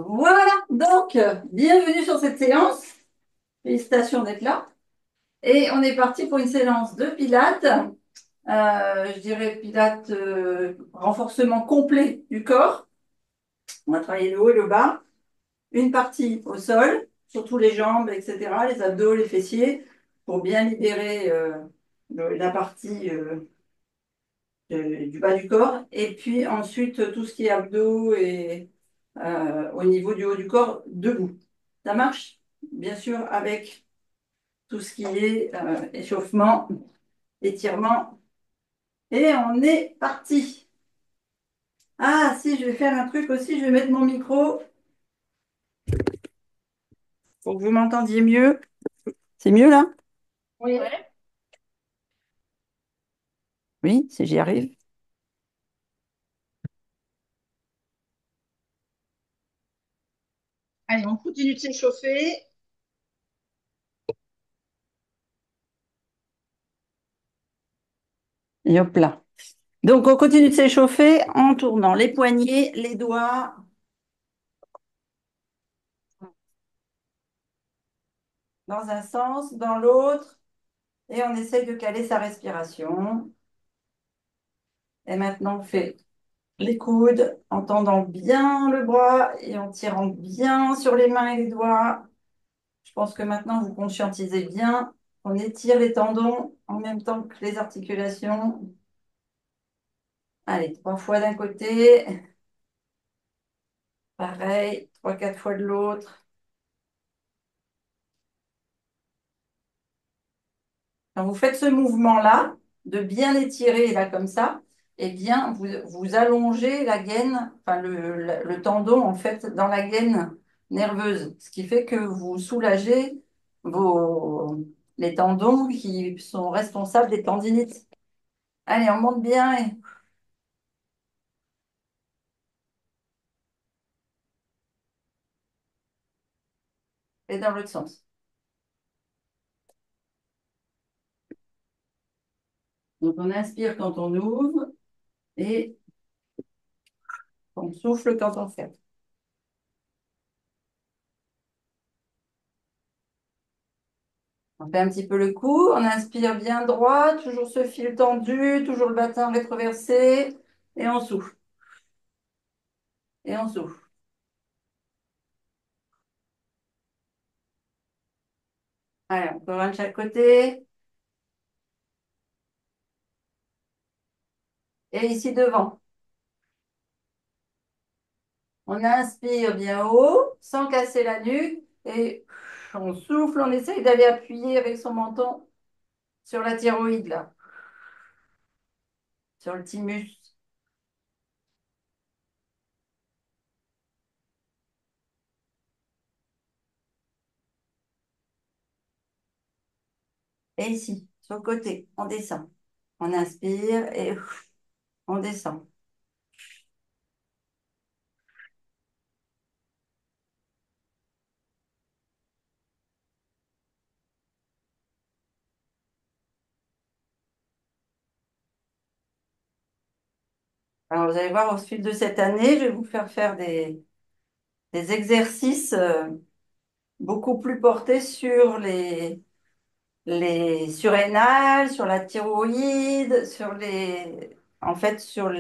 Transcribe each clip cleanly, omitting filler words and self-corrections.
Voilà, donc, bienvenue sur cette séance. Félicitations d'être là. Et on est parti pour une séance de pilates. Je dirais pilates renforcement complet du corps. On va travailler le haut et le bas. Une partie au sol, surtout les jambes, etc., les abdos, les fessiers, pour bien libérer la partie du bas du corps. Et puis ensuite, tout ce qui est abdos et au niveau du haut du corps, debout. Ça marche? Bien sûr, avec tout ce qui est échauffement, étirement. Et on est parti. Ah, si, je vais faire un truc aussi. Je vais mettre mon micro pour que vous m'entendiez mieux. C'est mieux là? Oui. Oui, si j'y arrive. Allez, on continue de s'échauffer. Et hop là. Donc, on continue de s'échauffer en tournant les poignets, les doigts dans un sens, dans l'autre. Et on essaye de caler sa respiration. Et maintenant, on fait les coudes en tendant bien le bras et en tirant bien sur les mains et les doigts. Je pense que maintenant, vous conscientisez bien. On étire les tendons en même temps que les articulations. Allez, 3 fois d'un côté. Pareil, 3, 4 fois de l'autre. Quand vous faites ce mouvement-là, de bien étirer là comme ça, eh bien, vous allongez la gaine, enfin le tendon en fait dans la gaine nerveuse, ce qui fait que vous soulagez les tendons qui sont responsables des tendinites. Allez, on monte bien et dans l'autre sens. Donc on inspire quand on ouvre et on souffle quand on ferme. On fait un petit peu le cou, on inspire bien droit, toujours ce fil tendu, toujours le bassin rétroversé, et on souffle, et on souffle. Allez, encore un de chaque côté, et ici devant. On inspire bien haut, sans casser la nuque, et on souffle, on essaye d'aller appuyer avec son menton sur la thyroïde, là, sur le thymus. Et ici, sur le côté, on descend. On inspire et on descend. Alors, vous allez voir, au fil de cette année, je vais vous faire faire des exercices beaucoup plus portés sur les surrénales, sur la thyroïde, en fait, sur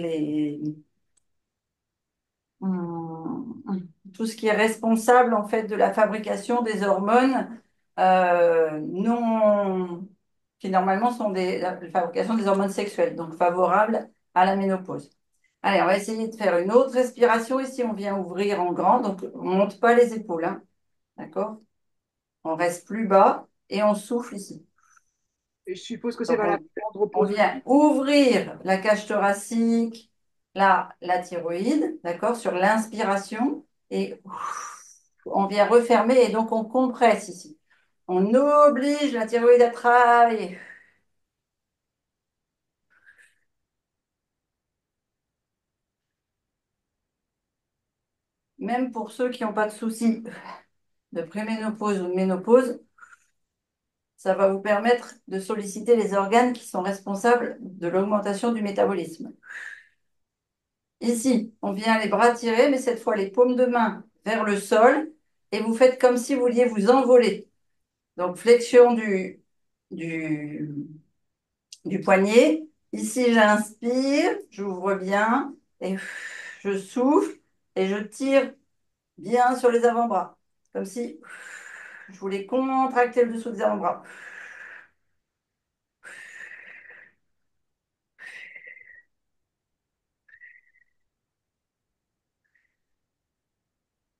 tout ce qui est responsable, en fait, de la fabrication des hormones non, qui normalement sont la fabrication des hormones sexuelles, donc favorables à la ménopause. Allez, on va essayer de faire une autre respiration. Ici, on vient ouvrir en grand, donc on ne monte pas les épaules, hein, d'accord? On reste plus bas et on souffle ici. Et je suppose que c'est Donc, valable pour on l'andropause vient aussi. ouvrir la cage thoracique, là, la thyroïde, d'accord, sur l'inspiration et on vient refermer et donc on compresse ici. On oblige la thyroïde à travailler. Même pour ceux qui n'ont pas de soucis de préménopause ou de ménopause, ça va vous permettre de solliciter les organes qui sont responsables de l'augmentation du métabolisme. Ici, on vient les bras tirés, mais cette fois les paumes de main vers le sol et vous faites comme si vous vouliez vous envoler. Donc, flexion du, du poignet. Ici, j'inspire, j'ouvre bien et je souffle et je tire bien sur les avant-bras. Comme si je voulais contracter le dessous des avant-bras.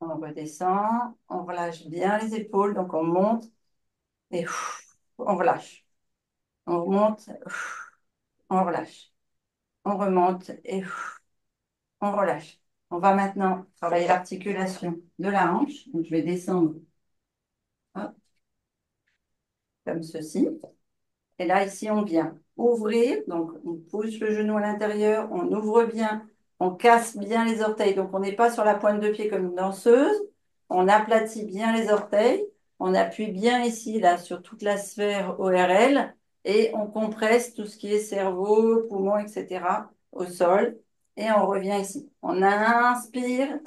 On redescend, on relâche bien les épaules, donc on monte et on relâche. On remonte, on relâche. On remonte et on relâche. On va maintenant travailler l'articulation de la hanche. Donc, je vais descendre hop, comme ceci. Et là, ici, on vient ouvrir. Donc, on pousse le genou à l'intérieur, on ouvre bien, on casse bien les orteils. Donc, on n'est pas sur la pointe de pied comme une danseuse. On aplatit bien les orteils. On appuie bien ici, là, sur toute la sphère ORL. Et on compresse tout ce qui est cerveau, poumons, etc. au sol. Et on revient ici. On inspire.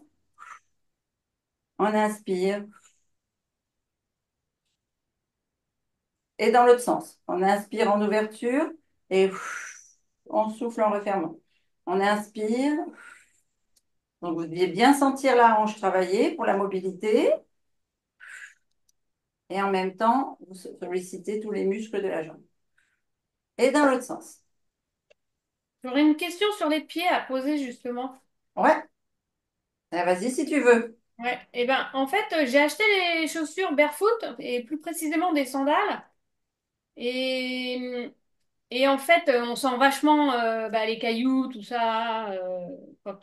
Et dans l'autre sens. On inspire en ouverture et on souffle en refermant. On inspire. Donc, vous deviez bien sentir la hanche travailler pour la mobilité. Et en même temps, vous sollicitez tous les muscles de la jambe. Et dans l'autre sens. J'aurais une question sur les pieds à poser justement. Ouais. Vas-y si tu veux. Ouais. Et ben, en fait, j'ai acheté les chaussures barefoot et plus précisément des sandales. Et, et en fait, on sent vachement bah, les cailloux, tout ça,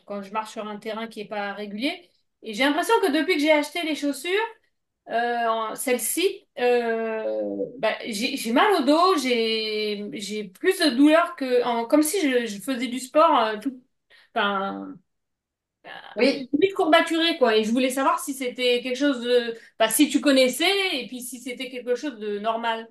quand je marche sur un terrain qui est pas régulier. Et j'ai l'impression que depuis que j'ai acheté les chaussures, celle-ci, bah, j'ai mal au dos, j'ai plus de douleur comme si je faisais du sport enfin, Oui. limite courbaturé quoi. Et je voulais savoir si c'était quelque chose de, bah, si tu connaissais et puis si c'était quelque chose de normal.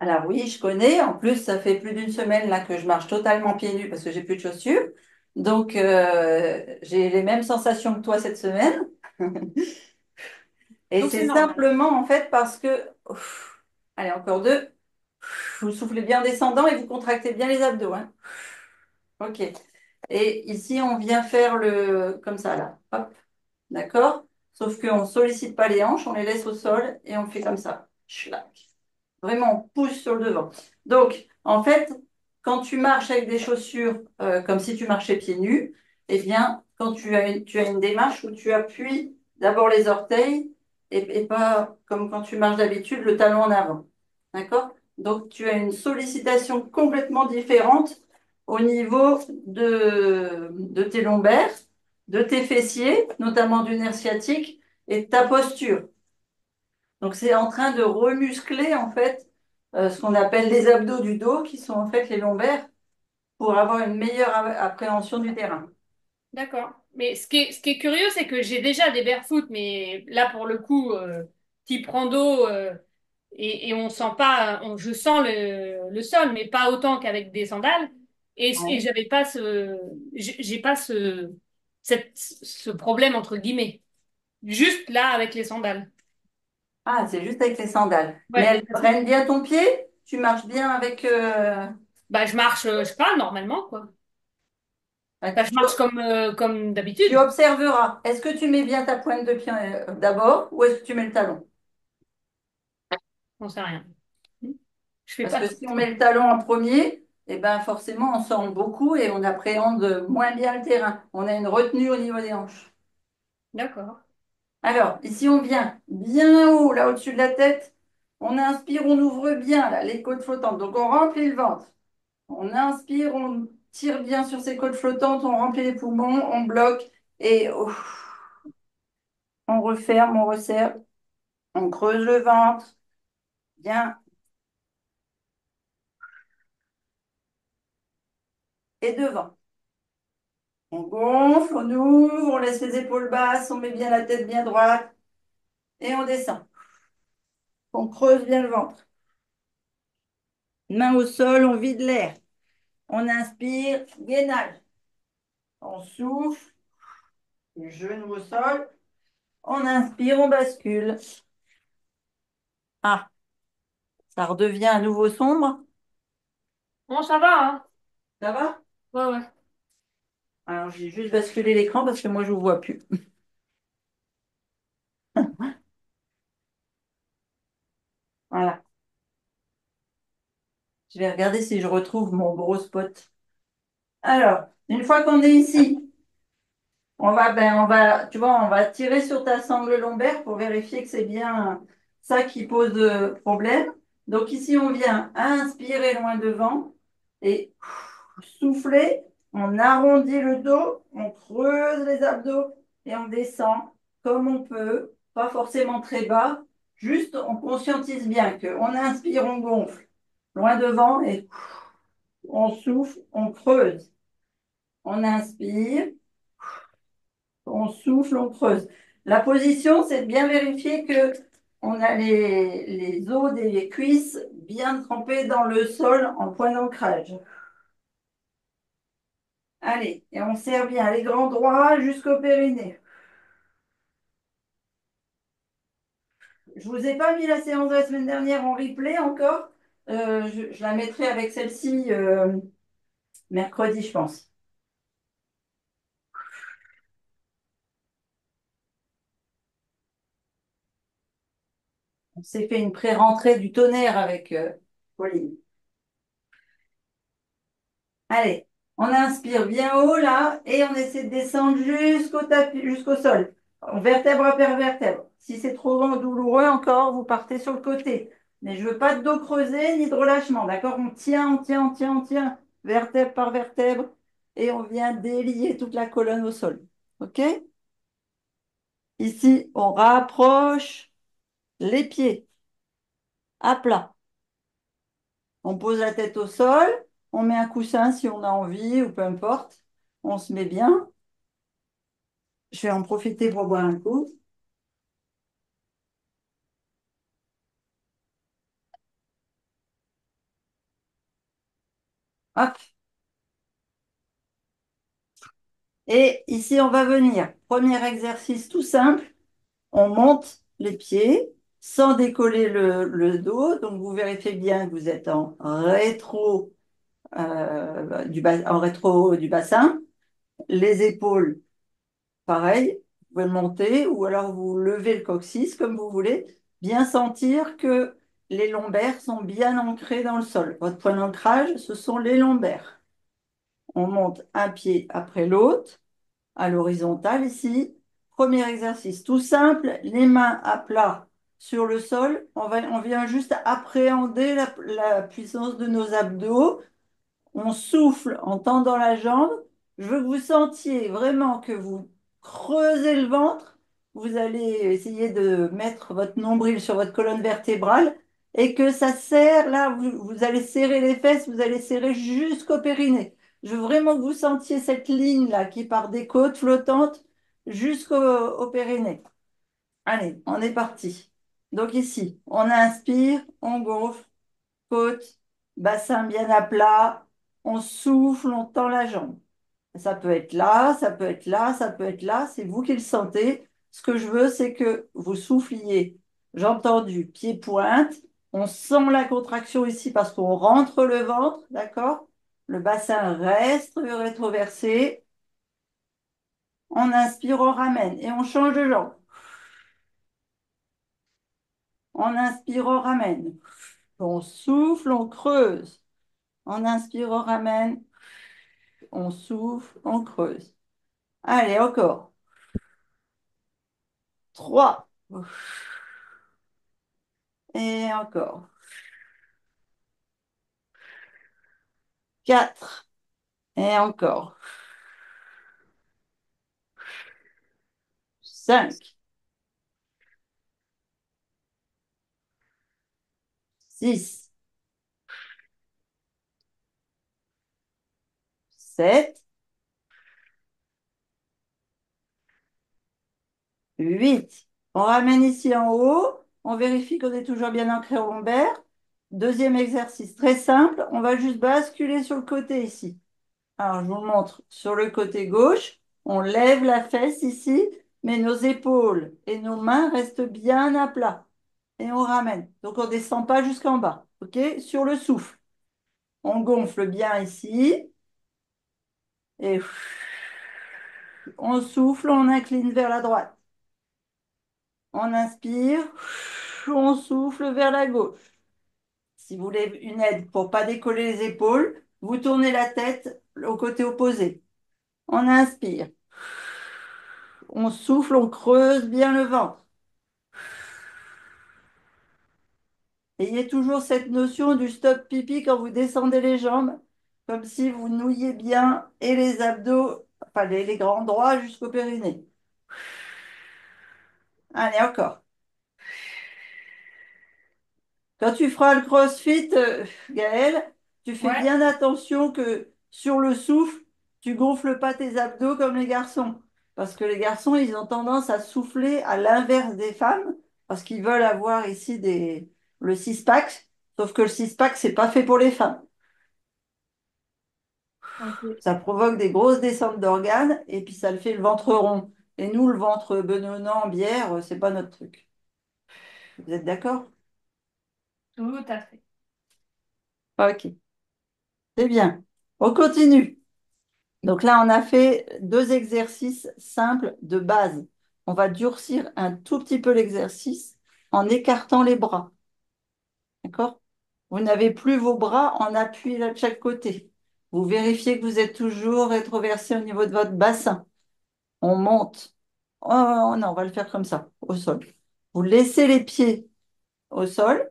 Alors oui, je connais. En plus, ça fait plus d'une semaine là que je marche totalement pieds nus parce que j'ai plus de chaussures. Donc, j'ai les mêmes sensations que toi cette semaine. Et Donc c'est c'est normal. simplement en fait parce que, allez, encore deux, vous soufflez bien descendant et vous contractez bien les abdos, hein. Ok. Et ici, on vient faire comme ça, là. Hop. D'accord? Sauf qu'on ne sollicite pas les hanches, on les laisse au sol et on fait comme ça. Schlac. Vraiment, on pousse sur le devant. Donc, en fait, quand tu marches avec des chaussures comme si tu marchais pieds nus, eh bien, quand tu as une démarche où tu appuies d'abord les orteils et pas comme quand tu marches d'habitude, le talon en avant. D'accord? Donc, tu as une sollicitation complètement différente au niveau de tes lombaires, de tes fessiers, notamment du nerf sciatique, et de ta posture. Donc, c'est en train de remuscler, en fait, ce qu'on appelle les abdos du dos, qui sont en fait les lombaires, pour avoir une meilleure appréhension du terrain. D'accord. Mais ce qui est curieux, c'est que j'ai déjà des barefoot, mais là pour le coup, type rando, et on sent pas, je sens le sol, mais pas autant qu'avec des sandales. Et Ouais. j'avais pas j'ai pas ce problème entre guillemets. Juste là avec les sandales. Ah, c'est juste avec les sandales. Mais Ouais. elles prennent bien ton pied? Tu marches bien avec... Bah je marche, je sais pas, normalement quoi. Enfin, je tu, marche comme tu d'habitude. observeras. Est-ce que tu mets bien ta pointe de pied d'abord ou est-ce que tu mets le talon? On sait rien. Je fais Parce pas que trop. si on met le talon en premier, eh ben forcément, on sent beaucoup et on appréhende moins bien le terrain. On a une retenue au niveau des hanches. D'accord. Alors, ici, on vient bien haut, là, au-dessus de la tête. On inspire, on ouvre bien, là, les côtes flottantes. Donc, on remplit le ventre. On inspire, on tire bien sur ces côtes flottantes, on remplit les poumons, on bloque et on referme, on resserre, on creuse le ventre. Bien. Et devant. On gonfle, on ouvre, on laisse les épaules basses, on met bien la tête bien droite et on descend. On creuse bien le ventre. Main au sol, on vide l'air. On inspire, gainage. On souffle, le genou au sol. On inspire, on bascule. Ah, ça redevient à nouveau sombre. Bon, ça va, hein? Ça va? Ouais, ouais. Alors, j'ai juste basculé l'écran parce que moi, je ne vous vois plus. Voilà. Je vais regarder si je retrouve mon gros spot. Alors, une fois qu'on est ici, tu vois, on va tirer sur ta sangle lombaire pour vérifier que c'est bien ça qui pose problème. Donc ici, on vient inspirer loin devant et souffler. On arrondit le dos, on creuse les abdos et on descend comme on peut, pas forcément très bas. Juste, on conscientise bien qu'on inspire, on gonfle loin devant et on souffle, on creuse. On inspire. On souffle, on creuse. La position, c'est de bien vérifier que on a les os des cuisses bien trempés dans le sol en point d'ancrage. Allez, et on serre bien les grands droits jusqu'au périnée. Je vous ai pas mis la séance de la semaine dernière en replay encore. Je la mettrai avec celle-ci mercredi, je pense. On s'est fait une pré-rentrée du tonnerre avec Pauline. Allez, on inspire bien haut là et on essaie de descendre jusqu'au tapis, jusqu'au sol, vertèbre par vertèbre. Si c'est trop douloureux encore, vous partez sur le côté. Mais je veux pas de dos creusé ni de relâchement, d'accord? On tient, on tient, on tient, on tient, vertèbre par vertèbre et on vient délier toute la colonne au sol. OK? Ici, on rapproche les pieds à plat. On pose la tête au sol, on met un coussin si on a envie ou peu importe. On se met bien. Je vais en profiter pour boire un coup. Hop. Et ici, on va venir. Premier exercice tout simple. On monte les pieds sans décoller le dos. Donc, vous vérifiez bien que vous êtes en rétro, en rétro du bassin. Les épaules, pareil. Vous pouvez le monter ou alors vous levez le coccyx comme vous voulez. Bien sentir que les lombaires sont bien ancrés dans le sol. Votre point d'ancrage, ce sont les lombaires. On monte un pied après l'autre, à l'horizontale ici. Premier exercice tout simple, les mains à plat sur le sol. On vient juste appréhender la puissance de nos abdos. On souffle en tendant la jambe. Je veux que vous sentiez vraiment que vous creusez le ventre. Vous allez essayer de mettre votre nombril sur votre colonne vertébrale et que ça serre. Là, vous allez serrer les fesses, vous allez serrer jusqu'au périnée. Je veux vraiment que vous sentiez cette ligne là qui part des côtes flottantes jusqu'au périnée. Allez, on est parti. Donc ici, on inspire, on gonfle, côte, bassin bien à plat, on souffle, on tend la jambe. Ça peut être là, ça peut être là, ça peut être là, c'est vous qui le sentez. Ce que je veux, c'est que vous souffliez, jambes tendues, pieds pointe. On sent la contraction ici parce qu'on rentre le ventre, d'accord? Le bassin reste rétroversé. On inspire, on ramène et on change de jambe. On inspire, on ramène. On souffle, on creuse. On inspire, on ramène. On souffle, on creuse. Allez, encore. 3. Et encore. 4. Et encore. 5. 6. 7. 8. On ramène ici en haut. On vérifie qu'on est toujours bien ancré au lombaire. Deuxième exercice très simple. On va juste basculer sur le côté ici. Alors, je vous montre sur le côté gauche. On lève la fesse ici. mais nos épaules et nos mains restent bien à plat. Et on ramène. Donc on ne descend pas jusqu'en bas. OK? Sur le souffle. On gonfle bien ici. Et on souffle, on incline vers la droite. On inspire, on souffle vers la gauche. Si vous voulez une aide pour ne pas décoller les épaules, vous tournez la tête au côté opposé. On inspire, on souffle, on creuse bien le ventre. Ayez toujours cette notion du stop pipi quand vous descendez les jambes, comme si vous nouiez bien et les abdos, enfin les grands droits jusqu'au périnée. Allez, encore. Quand tu feras le CrossFit, Gaël, tu fais Ouais. bien attention que sur le souffle, tu gonfles pas tes abdos comme les garçons. Parce que les garçons, ils ont tendance à souffler à l'inverse des femmes, parce qu'ils veulent avoir ici le six-pack. Sauf que le six-pack, c'est pas fait pour les femmes. Ok. Ça provoque des grosses descentes d'organes et puis ça le fait le ventre rond. Et nous, le ventre bedonnant, bière, c'est pas notre truc. Vous êtes d'accord? Tout à fait. Ok, c'est bien. On continue. Donc là, on a fait deux exercices simples de base. On va durcir un tout petit peu l'exercice en écartant les bras. D'accord? Vous n'avez plus vos bras en appui de chaque côté. Vous vérifiez que vous êtes toujours rétroversé au niveau de votre bassin. On monte. Oh non, on va le faire comme ça, au sol. Vous laissez les pieds au sol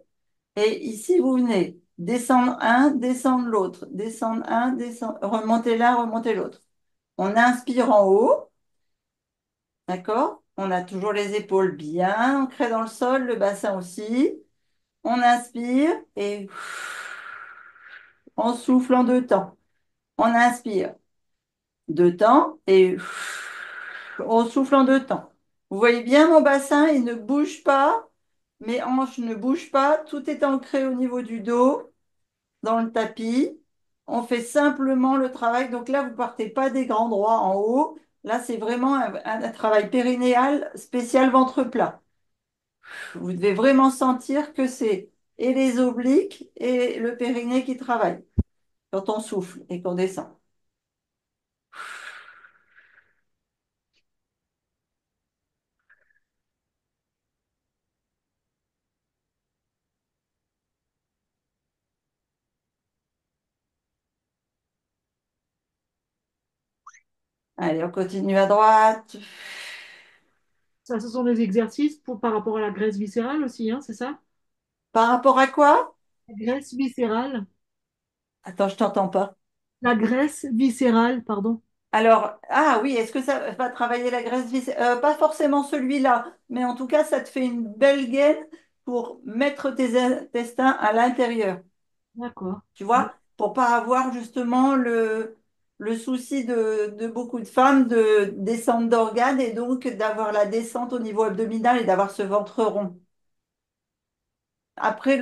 et ici, vous venez descendre un, descendre l'autre, descendre un, descendre, remonter l'un, remonter l'autre. On inspire en haut. D'accord? On a toujours les épaules bien ancrées dans le sol, le bassin aussi. On inspire et on souffle en deux temps. On inspire deux temps et on souffle en deux temps. Vous voyez bien mon bassin, il ne bouge pas. Mes hanches ne bougent pas. Tout est ancré au niveau du dos, dans le tapis. On fait simplement le travail. Donc là, vous partez pas des grands droits en haut. Là, c'est vraiment un travail périnéal spécial ventre plat. Vous devez vraiment sentir que c'est et les obliques et le périnée qui travaillent quand on souffle et qu'on descend. Allez, on continue à droite. Ça, ce sont des exercices pour, par rapport à la graisse viscérale aussi, hein, c'est ça? Par rapport à quoi? La graisse viscérale. Attends, je t'entends pas. La graisse viscérale, pardon. Alors, ah oui, est-ce que ça va travailler la graisse viscérale? Pas forcément celui-là, mais en tout cas, ça te fait une belle gaine pour mettre tes intestins à l'intérieur. D'accord. Tu vois, pour pas avoir justement le souci de beaucoup de femmes de descente d'organes et donc d'avoir la descente au niveau abdominal et d'avoir ce ventre rond. Après,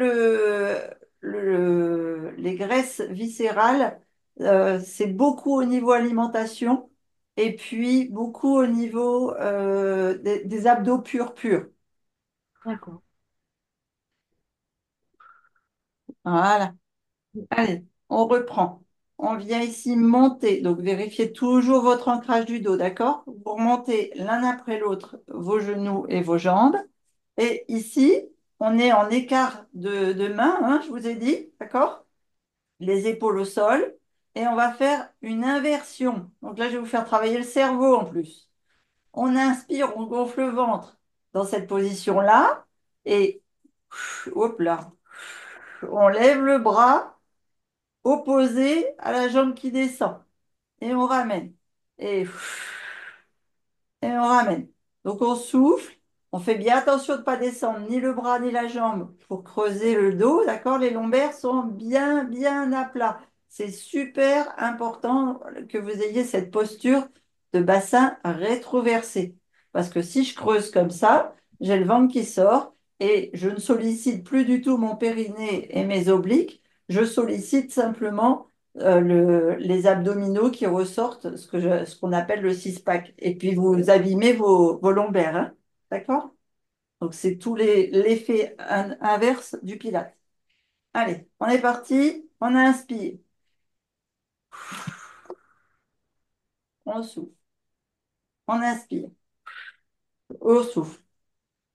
les graisses viscérales, c'est beaucoup au niveau alimentation et puis beaucoup au niveau des abdos purs purs. D'accord. Voilà. Allez, on reprend. On vient ici monter. Donc, vérifiez toujours votre ancrage du dos, d'accord? Vous remontez l'un après l'autre vos genoux et vos jambes. Et ici, on est en écart de main, hein, je vous ai dit, d'accord? Les épaules au sol. Et on va faire une inversion. Donc là, je vais vous faire travailler le cerveau en plus. On inspire, on gonfle le ventre dans cette position-là. Et hop là, on lève le bras opposé à la jambe qui descend. Et on ramène. Et et on ramène. Donc on souffle, on fait bien attention de ne pas descendre ni le bras ni la jambe pour creuser le dos, d'accord? Les lombaires sont bien, bien à plat. C'est super important que vous ayez cette posture de bassin rétroversé. Parce que si je creuse comme ça, j'ai le ventre qui sort et je ne sollicite plus du tout mon périnée et mes obliques, je sollicite simplement les abdominaux qui ressortent, ce qu'on appelle le six-pack. Et puis vous abîmez vos lombaires, hein. D'accord? Donc c'est l'effet inverse du pilate. Allez, on est parti. On inspire. On souffle. On inspire. On souffle.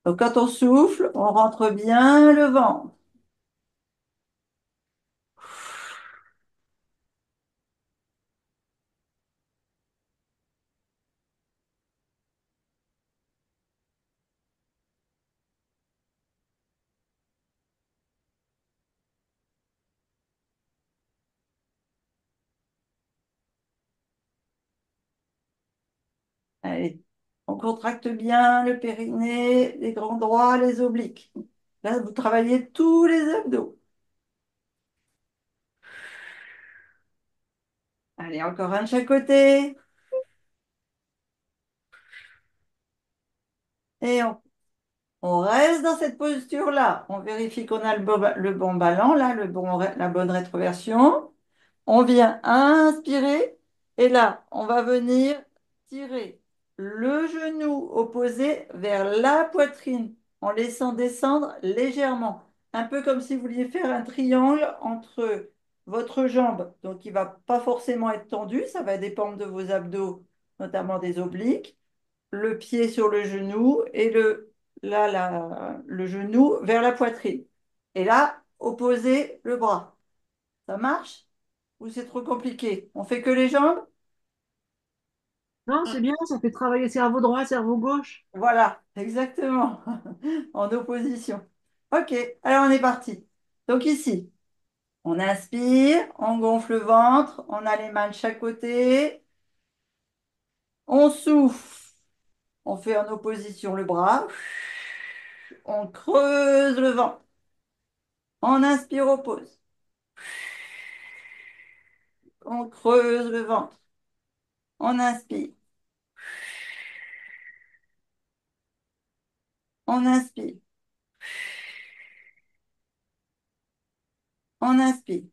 Donc quand on souffle, on rentre bien le ventre. Allez, on contracte bien le périnée, les grands droits, les obliques. Là, vous travaillez tous les abdos. Allez, encore un de chaque côté. Et on reste dans cette posture-là. On vérifie qu'on a le bon ballon, là, la bonne rétroversion. On vient inspirer. Et là, on va venir tirer le genou opposé vers la poitrine en laissant descendre légèrement. Un peu comme si vous vouliez faire un triangle entre votre jambe. Donc, il ne va pas forcément être tendu. Ça va dépendre de vos abdos, notamment des obliques, le pied sur le genou et le genou vers la poitrine. Et là, opposez le bras. Ça marche? Ou c'est trop compliqué? On fait que les jambes? Non, c'est bien, ça fait travailler cerveau droit, cerveau gauche. Voilà, exactement. En opposition. Ok, alors on est parti. Donc ici, on inspire, on gonfle le ventre, on a les mains de chaque côté, on souffle, on fait en opposition le bras, on creuse le ventre. On inspire, on pose. On creuse le ventre. On inspire. On inspire. On inspire.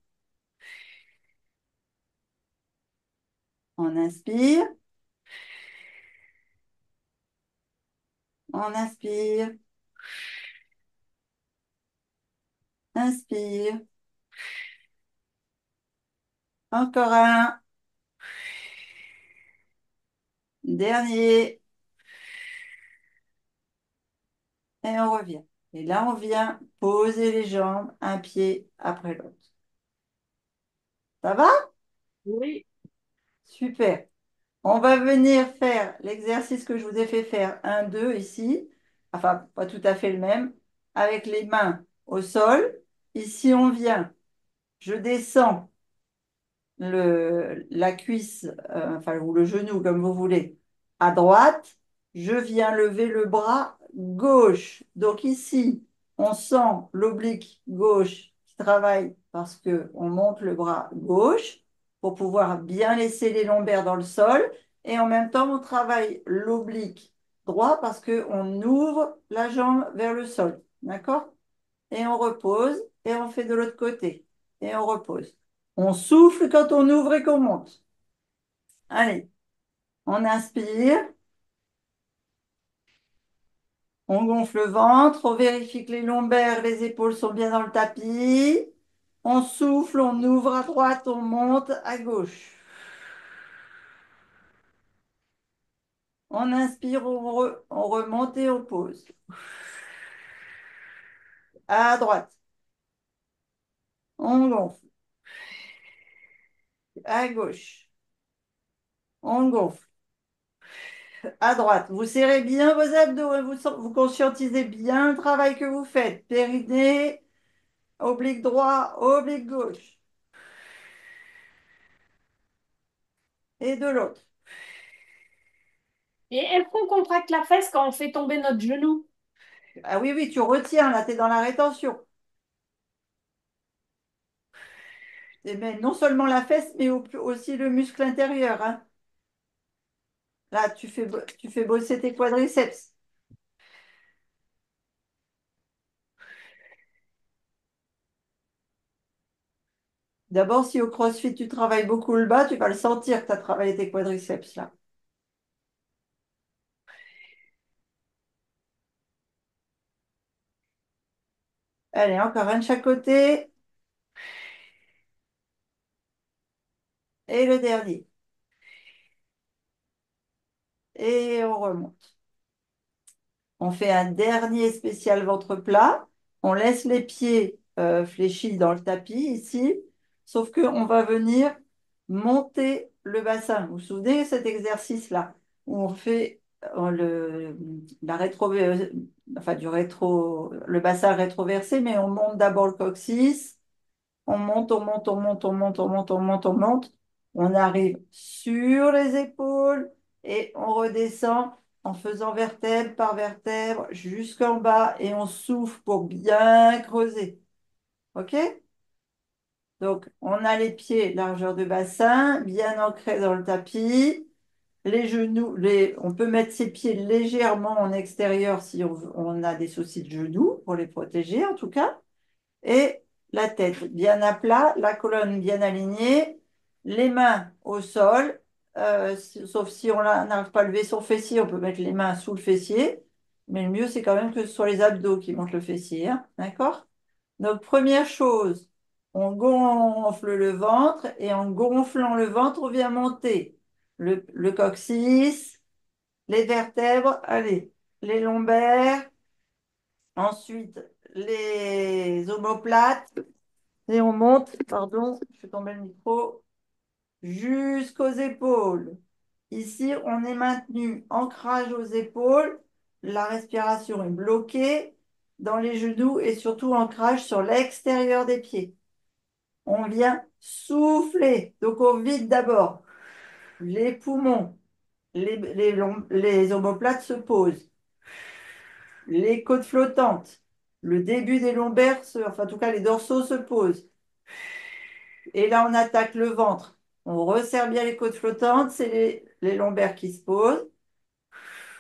On inspire. On inspire. Inspire. Encore un. Dernier. Et on revient. Et là, on vient poser les jambes, un pied après l'autre. Ça va? Oui, Super. On va venir faire l'exercice que je vous ai fait faire, un, 2 ici. Enfin, pas tout à fait le même. Avec les mains au sol. Ici, on vient. Je descends la cuisse, enfin, ou le genou, comme vous voulez, à droite. Je viens lever le bras gauche. Donc ici, on sent l'oblique gauche qui travaille parce qu'on monte le bras gauche pour pouvoir bien laisser les lombaires dans le sol. Et en même temps, on travaille l'oblique droit parce qu'on ouvre la jambe vers le sol. D'accord? Et on repose et on fait de l'autre côté. Et on repose. On souffle quand on ouvre et qu'on monte. Allez, on inspire, on gonfle le ventre, on vérifie que les lombaires, les épaules sont bien dans le tapis. On souffle, on ouvre à droite, on monte à gauche. On inspire, on remonte et on pose. À droite, on gonfle. À gauche, on gonfle. À droite, vous serrez bien vos abdos et vous conscientisez bien le travail que vous faites. Périnée, oblique droit, oblique gauche. Et de l'autre. Et est-ce qu'on contracte la fesse quand on fait tomber notre genou? Ah oui, oui, tu retiens, là, tu es dans la rétention. Mais non seulement la fesse, mais aussi le muscle intérieur, hein. Là, tu fais bosser tes quadriceps. D'abord, si au CrossFit tu travailles beaucoup le bas, tu vas le sentir que tu as travaillé tes quadriceps là. Allez, encore un de chaque côté. Et le dernier. Et on remonte. On fait un dernier spécial ventre plat. On laisse les pieds fléchis dans le tapis ici. Sauf qu'on va venir monter le bassin. Vous vous souvenez de cet exercice-là où on fait la rétro, enfin le bassin rétroversé, mais on monte d'abord le coccyx. On monte, on monte, on monte, on monte, on monte, on monte, on monte. On arrive sur les épaules et on redescend en faisant vertèbre par vertèbre jusqu'en bas et on souffle pour bien creuser. OK? Donc, on a les pieds largeur de bassin, bien ancrés dans le tapis. Les genoux, on peut mettre ses pieds légèrement en extérieur si on a des soucis de genoux pour les protéger en tout cas. Et la tête bien à plat, la colonne bien alignée, les mains au sol, sauf si on n'arrive pas à lever son fessier, on peut mettre les mains sous le fessier, mais le mieux c'est quand même que ce soit les abdos qui montent le fessier, hein, d'accord? Donc première chose, on gonfle le ventre et en gonflant le ventre, on vient monter le coccyx, les vertèbres, allez, les lombaires, ensuite les omoplates, et on monte, pardon, je fais tomber le micro, jusqu'aux épaules. Ici, on est maintenu, ancrage aux épaules, la respiration est bloquée dans les genoux et surtout ancrage sur l'extérieur des pieds. On vient souffler, donc on vide d'abord les poumons, les omoplates se posent, les côtes flottantes, le début des lombaires, enfin en tout cas les dorsaux se posent. Et là, on attaque le ventre. On resserre bien les côtes flottantes, c'est les lombaires qui se posent,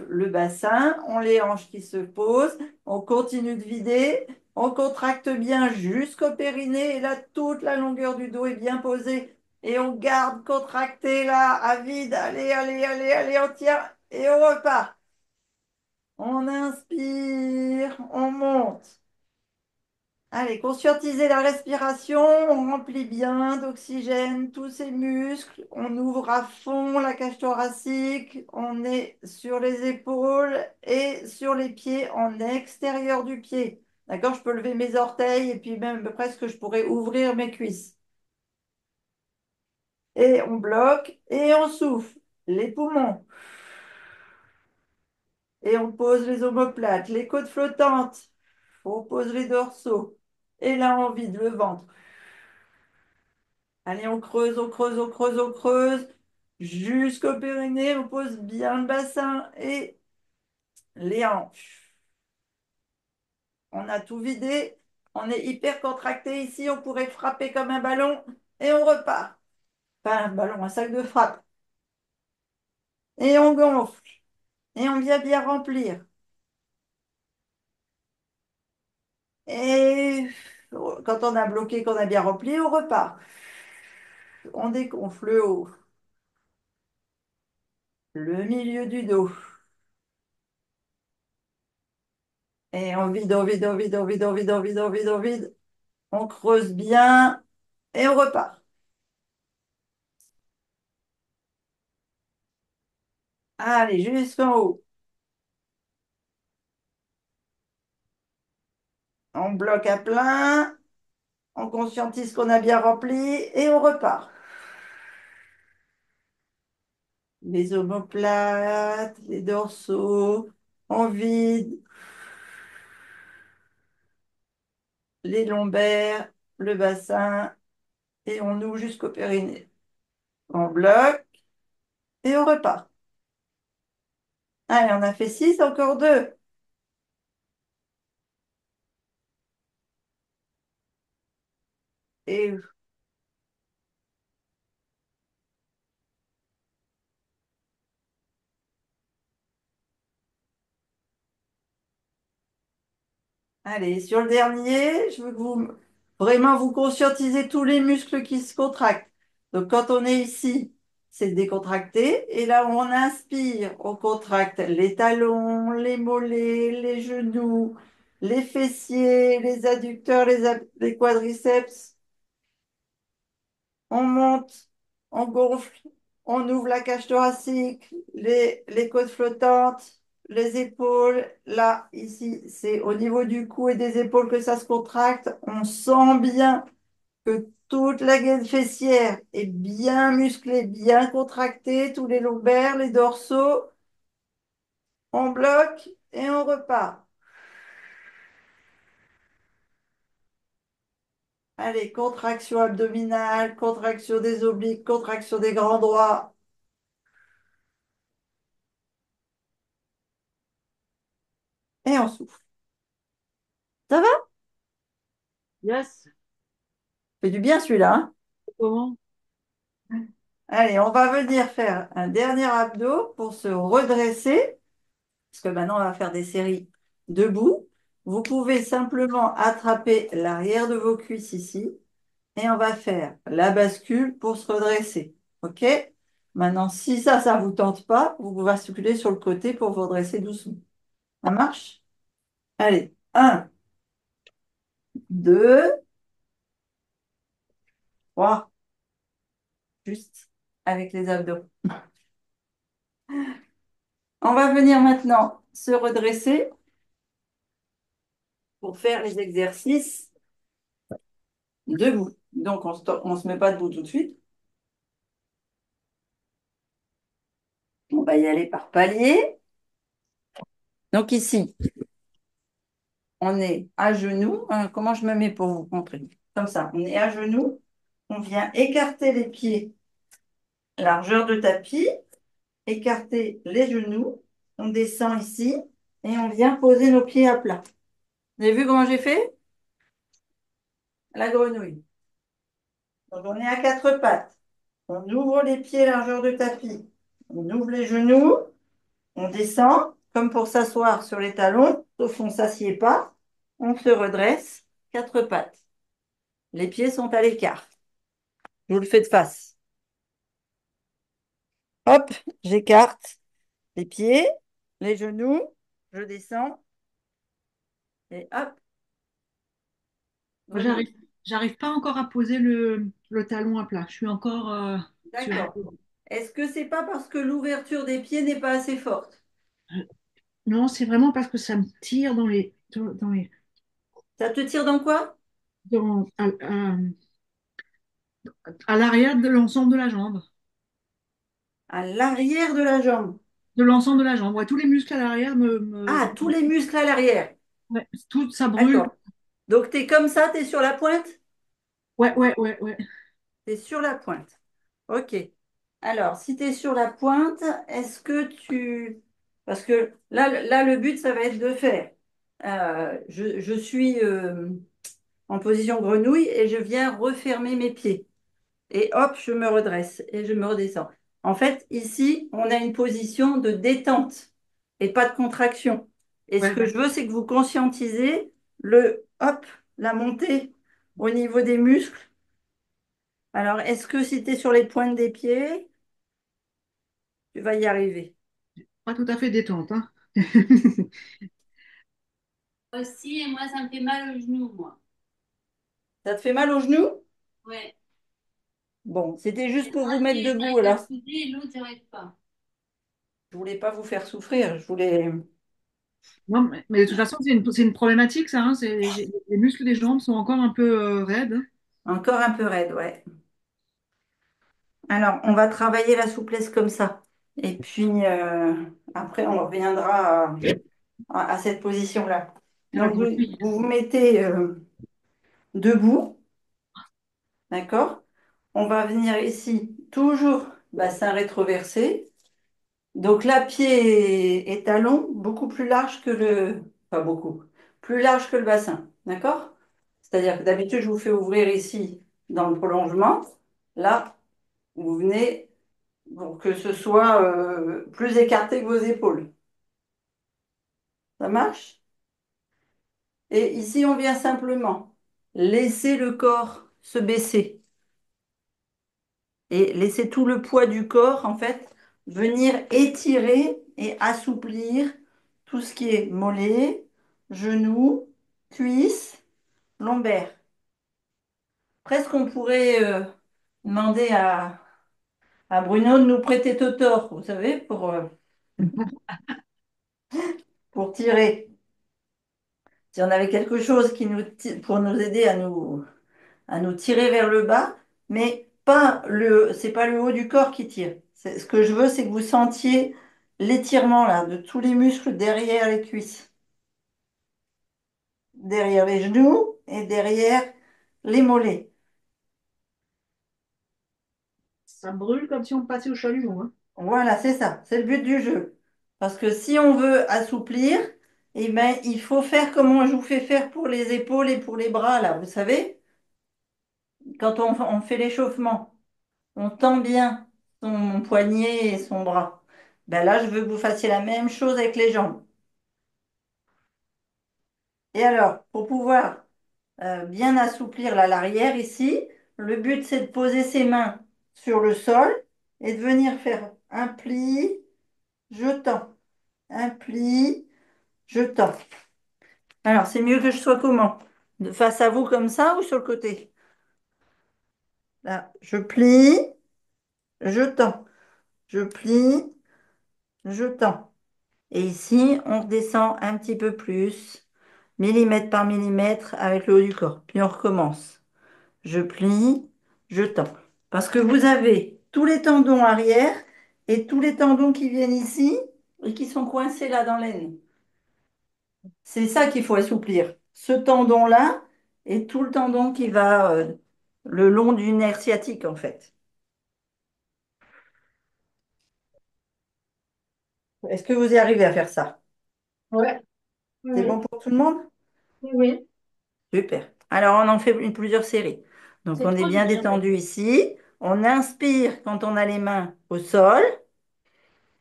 le bassin, on les hanches qui se posent, on continue de vider, on contracte bien jusqu'au périnée et là, toute la longueur du dos est bien posée et on garde contracté là, à vide, allez, allez, allez, allez, on tient et on repart. On inspire, on monte. Allez, conscientiser la respiration, on remplit bien d'oxygène tous ces muscles, on ouvre à fond la cage thoracique, on est sur les épaules et sur les pieds en extérieur du pied. D'accord? Je peux lever mes orteils et puis même presque je pourrais ouvrir mes cuisses. Et on bloque et on souffle les poumons. Et on pose les omoplates, les côtes flottantes. On pose les dorsaux. Et là, on vide le ventre. Allez, on creuse, on creuse, on creuse, on creuse. Jusqu'au périnée, on pose bien le bassin et les hanches. On a tout vidé. On est hyper contracté ici. On pourrait frapper comme un ballon et on repart. Pas un ballon, un sac de frappe. Et on gonfle. Et on vient bien remplir. Et quand on a bloqué, qu'on a bien rempli, on repart. On dégonfle le haut, le milieu du dos. Et on vide, on vide, on vide, on vide, on vide, on vide, on vide, on vide. On creuse bien et on repart. Allez, jusqu'en haut. On bloque à plein. On conscientise qu'on a bien rempli et on repart. Les omoplates, les dorsaux. On vide les lombaires, le bassin et on ouvre jusqu'au périnée. On bloque et on repart. Allez, on a fait 6, encore 2. Et allez, sur le dernier, je veux que vous Vraiment, vous conscientisez tous les muscles qui se contractent. Donc, quand on est ici, c'est décontracté. Et là où on inspire, on contracte les talons, les mollets, les genoux, les fessiers, les adducteurs, les quadriceps. On monte, on gonfle, on ouvre la cage thoracique, les côtes flottantes, les épaules. Là, ici, c'est au niveau du cou et des épaules que ça se contracte. On sent bien que toute la gaine fessière est bien musclée, bien contractée, tous les lombaires, les dorsaux. On bloque et on repart. Allez, contraction abdominale, contraction des obliques, contraction des grands droits. Et on souffle. Ça va? Yes. Fait du bien celui-là, hein. Comment? Allez, on va venir faire un dernier abdo pour se redresser, parce que maintenant on va faire des séries debout. Vous pouvez simplement attraper l'arrière de vos cuisses ici et on va faire la bascule pour se redresser. OK? Maintenant, si ça vous tente pas, vous pouvez basculer sur le côté pour vous redresser doucement. Ça marche? Allez, un, 2, 3, juste avec les abdos. On va venir maintenant se redresser pour faire les exercices debout. Donc, on se met pas debout tout de suite. On va y aller par palier. Donc ici, on est à genoux. Comment je me mets pour vous montrer? Comme ça, on est à genoux. On vient écarter les pieds, largeur de tapis, écarter les genoux. On descend ici et on vient poser nos pieds à plat. Vous avez vu comment j'ai fait? La grenouille. Donc on est à quatre pattes. On ouvre les pieds, largeur de tapis. On ouvre les genoux. On descend, comme pour s'asseoir sur les talons, sauf on ne s'assied pas. On se redresse, quatre pattes. Les pieds sont à l'écart. Je vous le fais de face. Hop, j'écarte les pieds, les genoux, je descends et hop, J'arrive, grenouille. j'arrive pas encore à poser le talon à plat. Je suis encore sur. D'accord. Est-ce que c'est pas parce que l'ouverture des pieds n'est pas assez forte? Non, c'est vraiment parce que ça me tire Ça te tire dans quoi? dans- à l'arrière de l'ensemble de la jambe. À l'arrière de la jambe. De l'ensemble de la jambe. Ouais, tous les muscles à l'arrière Ah, tous les muscles à l'arrière. ouais, tout ça brûle. D'accord. Donc, tu es comme ça, tu es sur la pointe? Ouais, ouais, ouais, ouais. Tu es sur la pointe. Ok. Alors, si tu es sur la pointe, est-ce que tu... Parce que là, le but, ça va être de faire. Je suis en position grenouille et je viens refermer mes pieds. Et hop, je me redresse et je me redescends. En fait, ici, on a une position de détente et pas de contraction. Et ce Ouais, que je veux, c'est que vous conscientisez le hop, la montée au niveau des muscles. Alors, est-ce que si tu es sur les pointes des pieds, tu vas y arriver? pas tout à fait détente, hein. Aussi, et moi, ça me fait mal au genou, moi. Ça te fait mal aux genoux? Ouais. Bon, c'était juste pour Moi, vous mettre debout j'arrive à alors. poser et l'autre, j'arrive pas. Je voulais pas vous faire souffrir. Je voulais Non, mais de toute façon, c'est une problématique, ça, hein. Les muscles des jambes sont encore un peu raides. encore un peu raide, ouais. Alors, on va travailler la souplesse comme ça. Et puis, après, on reviendra à cette position-là. À la Donc, grenouille. vous vous mettez debout, d'accord? On va venir ici, toujours bassin rétroversé. Donc là, pied et talon, beaucoup plus large que le... Pas beaucoup, plus large que le bassin, d'accord? C'est-à-dire que d'habitude, je vous fais ouvrir ici dans le prolongement. Là, vous venez pour que ce soit plus écarté que vos épaules. Ça marche? Et ici, on vient simplement. laisser le corps se baisser et laisser tout le poids du corps, en fait, venir étirer et assouplir tout ce qui est mollet, genoux, cuisses, lombaires. Presque on pourrait demander à Bruno de nous prêter Totor, vous savez, pour tirer. Si on avait quelque chose pour nous aider à nous tirer vers le bas, mais c'est pas le haut du corps qui tire. Ce que je veux, c'est que vous sentiez l'étirement là de tous les muscles derrière les cuisses, derrière les genoux et derrière les mollets. Ça brûle comme si on passait au chalumeau, hein. Voilà, c'est ça, c'est le but du jeu. Parce que si on veut assouplir, eh ben, il faut faire comme je vous fais faire pour les épaules et pour les bras là, vous savez, quand on fait l'échauffement. On tend bien son poignet et son bras. Ben là, je veux que vous fassiez la même chose avec les jambes. Et alors, pour pouvoir bien assouplir là, l'arrière ici, le but c'est de poser ses mains sur le sol et de venir faire un pli, je tends, un pli, je tends. Alors, c'est mieux que je sois comment? De face à vous comme ça ou sur le côté? Là, je plie, je tends, je plie, je tends. Et ici, on redescend un petit peu plus, millimètre par millimètre avec le haut du corps. Puis on recommence. Je plie, je tends. Parce que vous avez tous les tendons arrière et tous les tendons qui viennent ici et qui sont coincés là dans l'aine. C'est ça qu'il faut assouplir. Ce tendon-là et tout le tendon qui va le long du nerf sciatique en fait. Est-ce que vous y arrivez à faire ça? Ouais, C'est oui, bon pour tout le monde? oui, oui. Super. Alors, on en fait plusieurs séries. Donc, C'est on est trop bien dur, jamais. détendu ici. On inspire quand on a les mains au sol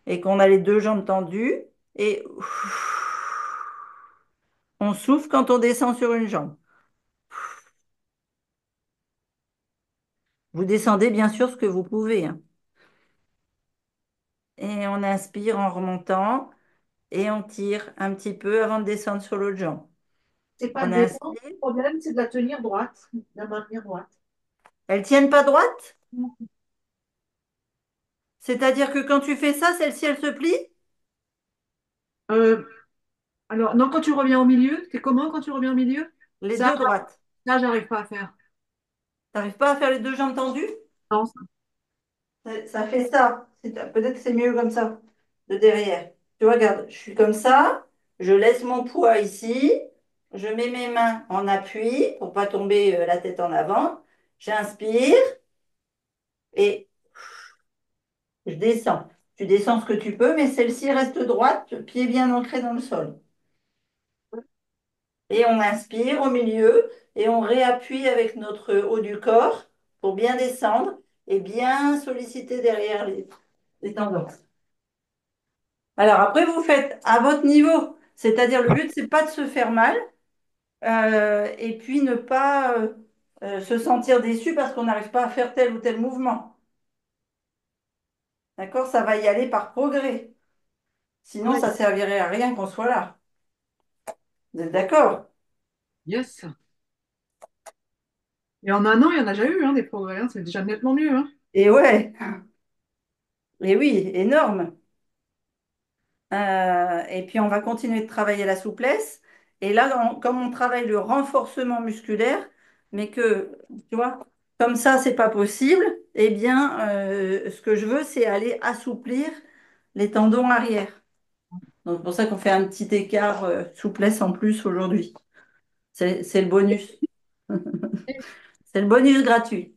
et qu'on a les deux jambes tendues. Et on souffle quand on descend sur une jambe. Vous descendez bien sûr ce que vous pouvez, hein. Et on inspire en remontant et on tire un petit peu avant de descendre sur l'autre jambe. C'est pas On de inspire. descendre, le problème, c'est de la tenir droite, de la maintenir droite. Elles tiennent pas droite? C'est-à-dire que quand tu fais ça, celle-ci, elle se plie? Euh, alors, non, quand tu reviens au milieu, c'est comment quand tu reviens au milieu? Les Ça, deux droites. là, j'arrive pas à faire. T'arrives pas à faire les deux jambes tendues? Non, Ça fait ça. Peut-être que c'est mieux comme ça, de derrière. Tu vois, regarde, je suis comme ça, je laisse mon poids ici, je mets mes mains en appui pour pas tomber la tête en avant. J'inspire et je descends. Tu descends ce que tu peux, mais celle-ci reste droite, pied bien ancré dans le sol. Et on inspire au milieu et on réappuie avec notre haut du corps pour bien descendre et bien solliciter derrière les tendons. Alors après, vous faites à votre niveau. C'est-à-dire, le but, c'est pas de se faire mal et puis ne pas se sentir déçu parce qu'on n'arrive pas à faire tel ou tel mouvement. D'accord? Ça va y aller par progrès. Sinon, ouais. ça servirait à rien qu'on soit là. Vous êtes d'accord? Yes. Et en un an, il y en a déjà eu, hein, des progrès, hein, c'est déjà nettement mieux, hein. Et ouais, et oui, énorme. Et puis, on va continuer de travailler la souplesse. Et là, comme on travaille le renforcement musculaire, mais que, tu vois, comme ça, c'est pas possible, eh bien, ce que je veux, c'est aller assouplir les tendons arrière. Donc, c'est pour ça qu'on fait un petit écart souplesse en plus aujourd'hui. C'est le bonus. C'est le bonus gratuit.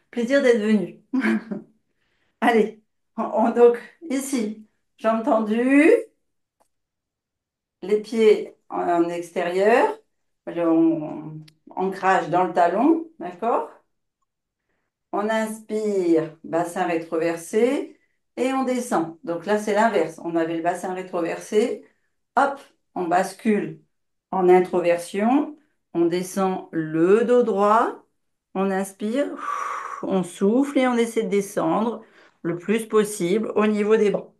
Plaisir d'être venu. Allez, donc, ici, jambes tendues. Les pieds en extérieur, ancrage dans le talon, d'accord? On inspire, bassin rétroversé, et on descend. Donc là, c'est l'inverse. On avait le bassin rétroversé, hop, on bascule en introversion, On descend le dos droit, on inspire, on souffle et on essaie de descendre le plus possible au niveau des bras.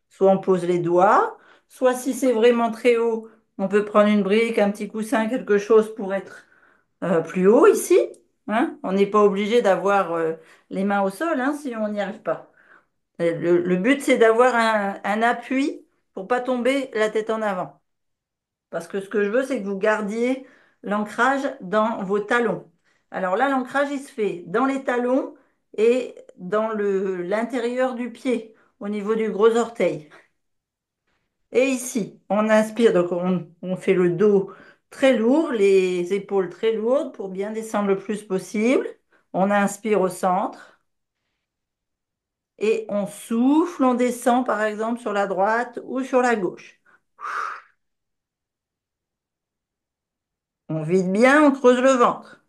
Soit on pose les doigts, soit si c'est vraiment très haut, on peut prendre une brique, un petit coussin, quelque chose pour être plus haut ici. Hein. On n'est pas obligé d'avoir les mains au sol hein, si on n'y arrive pas. Le but, c'est d'avoir un appui pour pas tomber la tête en avant. Parce que ce que je veux, c'est que vous gardiez l'ancrage dans vos talons. Alors là, l'ancrage, il se fait dans les talons et dans l'intérieur du pied, au niveau du gros orteil. Et ici, on inspire, donc on fait le dos très lourd, les épaules très lourdes pour bien descendre le plus possible. On inspire au centre et on souffle, on descend par exemple sur la droite ou sur la gauche. On vide bien, on creuse le ventre.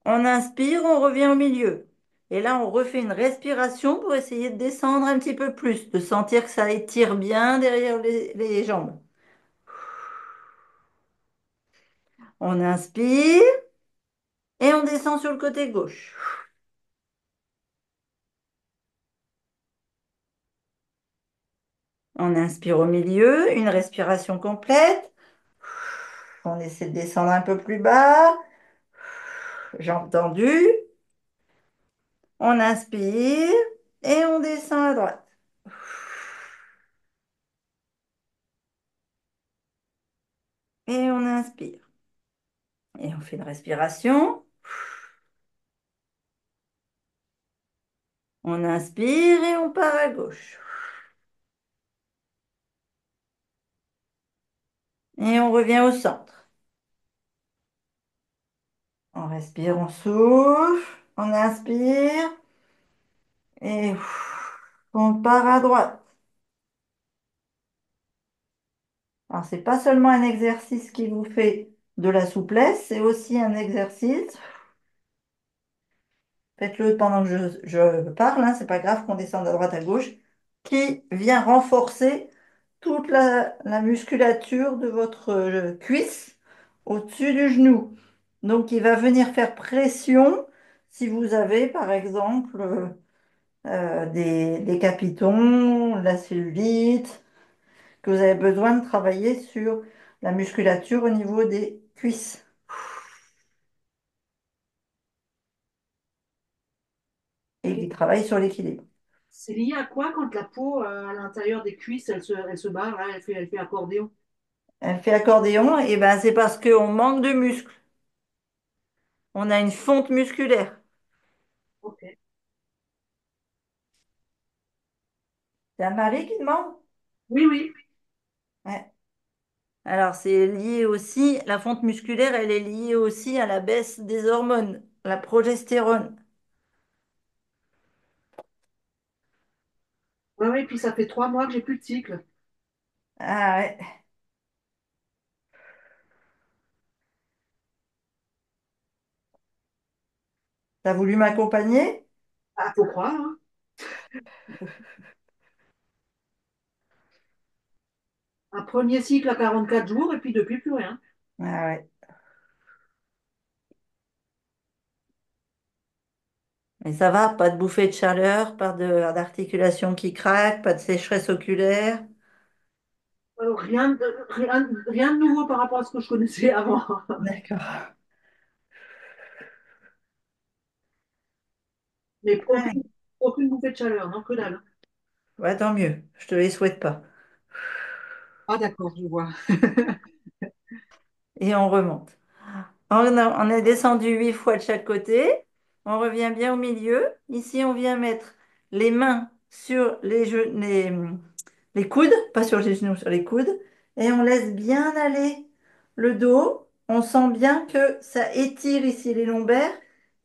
On inspire, on revient au milieu. Et là, on refait une respiration pour essayer de descendre un petit peu plus, de sentir que ça étire bien derrière les jambes. On inspire et on descend sur le côté gauche. On inspire au milieu, une respiration complète. On essaie de descendre un peu plus bas. Jambes tendues. On inspire et on descend à droite. Et on inspire. Et on fait une respiration. On inspire et on part à gauche. Et on revient au centre. On respire, on souffle. On inspire et on part à droite. Alors, c'est pas seulement un exercice qui vous fait de la souplesse, c'est aussi un exercice. Faites-le pendant que je parle, hein, c'est pas grave qu'on descende à droite à gauche, qui vient renforcer toute la musculature de votre cuisse au-dessus du genou. Donc, il va venir faire pression si vous avez, par exemple, des capitons, la cellulite, que vous avez besoin de travailler sur la musculature au niveau des cuisses et qui travaille sur l'équilibre. C'est lié à quoi quand la peau à l'intérieur des cuisses, elle se barre, là, elle fait accordéon? Elle fait accordéon, et ben c'est parce qu'on manque de muscles. On a une fonte musculaire. Ok. C'est un mari qui demande? Oui, oui. Ouais. Alors c'est lié aussi, la fonte musculaire, elle est liée aussi à la baisse des hormones, la progestérone. Oui, oui, puis ça fait 3 mois que j'ai plus de cycle. Ah ouais. T'as voulu m'accompagner? Ah, faut croire, hein. Un premier cycle à 44 jours et puis depuis plus rien. Ah ouais. Mais ça va, pas de bouffée de chaleur, pas d'articulation qui craque, pas de sécheresse oculaire. Rien de nouveau par rapport à ce que je connaissais avant. D'accord. Mais Ouais. aucune bouffée de chaleur, non, que dalle. Ouais, tant mieux. Je te les souhaite pas. Ah, d'accord, je vois. Et on remonte. On est descendu 8 fois de chaque côté. On revient bien au milieu. Ici, on vient mettre les mains sur les coudes, pas sur les genoux, sur les coudes. Et on laisse bien aller le dos. On sent bien que ça étire ici les lombaires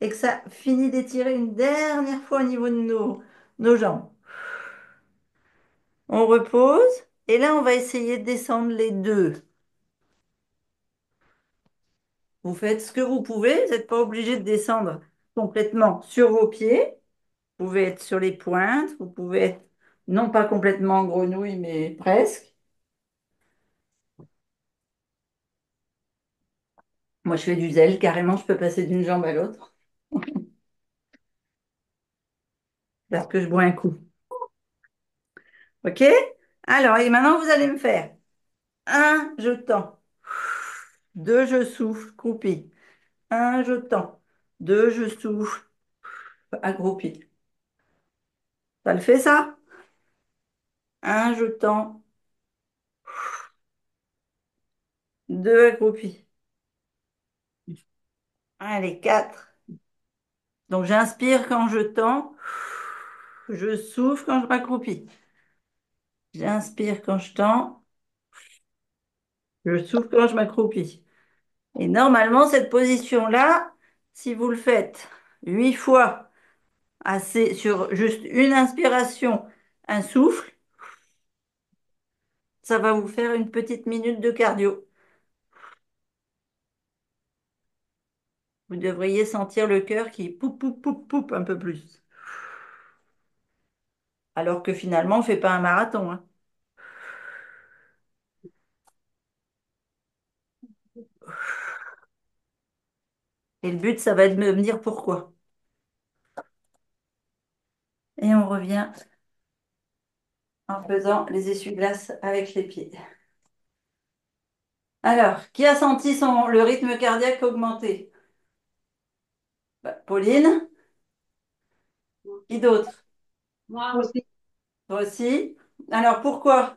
et que ça finit d'étirer une dernière fois au niveau de nos jambes. On repose. Et là, on va essayer de descendre les deux. Vous faites ce que vous pouvez. Vous n'êtes pas obligé de descendre complètement sur vos pieds. Vous pouvez être sur les pointes. Vous pouvez être non pas complètement en grenouille, mais presque. Moi, je fais du zèle, carrément, je peux passer d'une jambe à l'autre. Parce que je bois un coup. OK? Alors, et maintenant, vous allez me faire un, je tends. Deux, je souffle, croupi. Un, je tends. Deux, je souffle, accroupi. Ça le fait, ça? Un, je tends. Deux, accroupi. Allez, quatre. Donc, j'inspire quand je tends. Je souffle quand je m'accroupis. J'inspire quand je tends. Je souffle quand je m'accroupis. Et normalement, cette position-là, si vous le faites 8 fois, assez sur juste une inspiration, un souffle, ça va vous faire une petite minute de cardio. Vous devriez sentir le cœur qui poup, poup, poup, poup un peu plus. Alors que finalement, on ne fait pas un marathon, hein. Et le but, ça va être de me dire pourquoi. Et on revient en faisant les essuie-glaces avec les pieds. Alors, qui a senti le rythme cardiaque augmenter? Bah, Pauline, qui d'autre? Moi, Aussi. Toi aussi. Alors, pourquoi?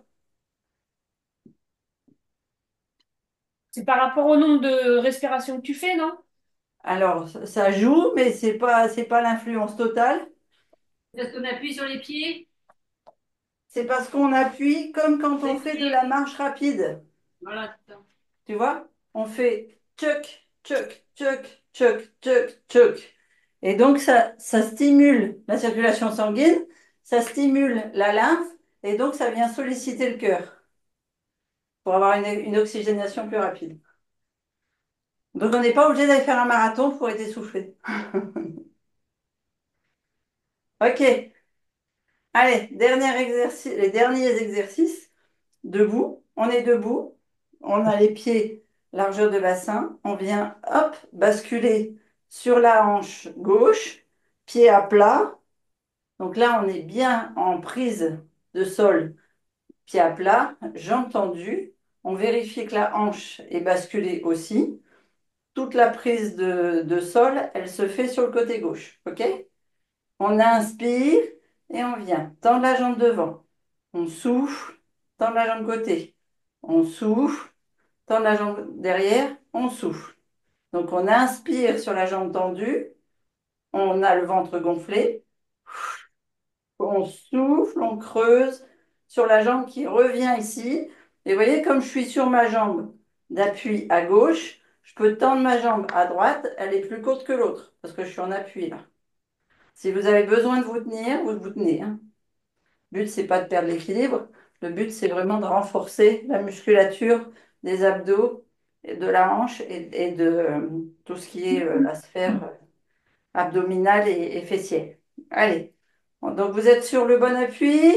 c'est par rapport au nombre de respirations que tu fais, non? Alors, ça joue, mais c'est pas l'influence totale. Parce qu'on appuie sur les pieds. C'est parce qu'on appuie comme quand on Les fait de pieds. la marche rapide. Voilà, c'est ça. Tu vois? On fait tchuc, tchuc, tchuc, tchuc, tchuc, tchuc. Et donc, ça stimule la circulation sanguine, ça stimule la lymphe, et donc ça vient solliciter le cœur pour avoir une oxygénation plus rapide. Donc, on n'est pas obligé d'aller faire un marathon pour être essoufflé. OK. Allez, dernier exercice, les derniers exercices. Debout, on est debout, on a les pieds largeur de bassin, on vient, hop, basculer sur la hanche gauche, pied à plat. Donc là, on est bien en prise de sol, pied à plat, jambes tendues. On vérifie que la hanche est basculée aussi. Toute la prise de sol, elle se fait sur le côté gauche. OK? On inspire et on vient tendre la jambe devant. On souffle, tendre la jambe côté. On souffle, tendre la jambe derrière, on souffle. Donc on inspire sur la jambe tendue, on a le ventre gonflé, on souffle, on creuse sur la jambe qui revient ici. Et vous voyez, comme je suis sur ma jambe d'appui à gauche, je peux tendre ma jambe à droite, elle est plus courte que l'autre, parce que je suis en appui là. Si vous avez besoin de vous tenir, vous vous tenez, hein. Le but, c'est pas de perdre l'équilibre. Le but, c'est vraiment de renforcer la musculature des abdos, et de la hanche et de tout ce qui est la sphère abdominale et fessière. Allez. Bon, donc, vous êtes sur le bon appui.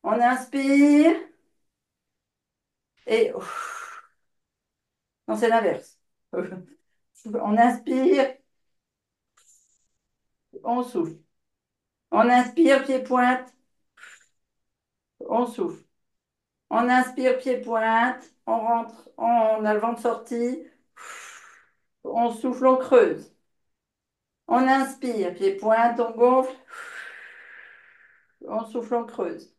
On inspire. Et ouf. Non, c'est l'inverse. On inspire, on souffle. On inspire, pied pointe, on souffle. On inspire, pied pointe, on rentre, on a le ventre sorti. On souffle, on creuse. On inspire, pied pointe, on gonfle. On souffle, on creuse.